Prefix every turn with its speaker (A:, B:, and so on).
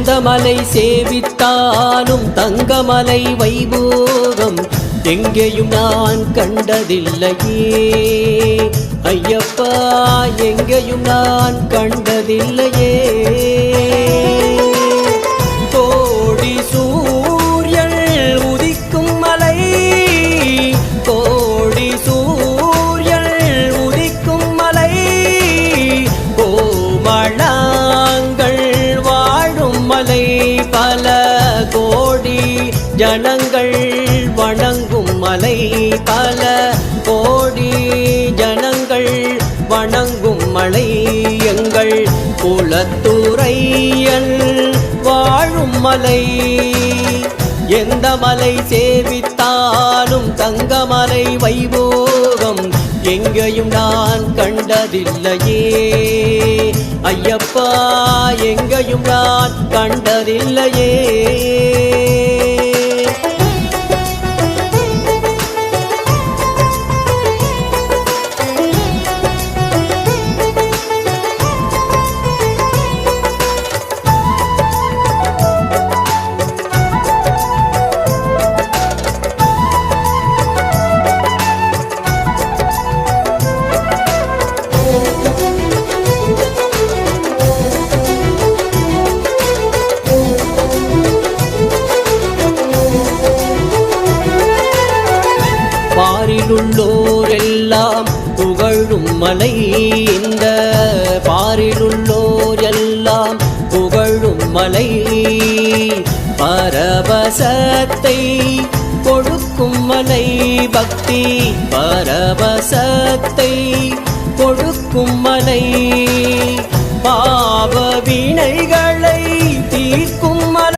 A: எந்த மலை சேவித்தாலும் தங்கமலை வைபோகம் எங்கேயும் நான் கண்டதில்லையே ஐயப்பா, எங்கேயும் நான் கண்டதில்லையே. கோடி சூரியன் உதிக்கும் மலை, கோடி சூரியன் உதிக்கும் மலை, கோமளங்கள் வாழும் மலை, பல கோடி ஜனங்கள் வணங்கும் மலை, பல கோடி ஜனங்கள் வணங்கும் மலை, எங்கள் குலத்துறையன் வாழும் மலை. எந்த மலை சேவித்தாலும் தங்கமலை வைபோகம் எங்கேயும் நான் கண்டதில்லையே ஐயப்பா, எங்கேயும் நான் கண்டதில்லையே. பாரிலுள்ளோரெல்லாம் புகழும் மலை, இந்த பாரிலுள்ளோர் எல்லாம் புகழும் மலை, பரவசத்தை கொடுக்கும் மலை, பக்தி பரவசத்தை கொடுக்கும் மலை, பாவ வினைகளை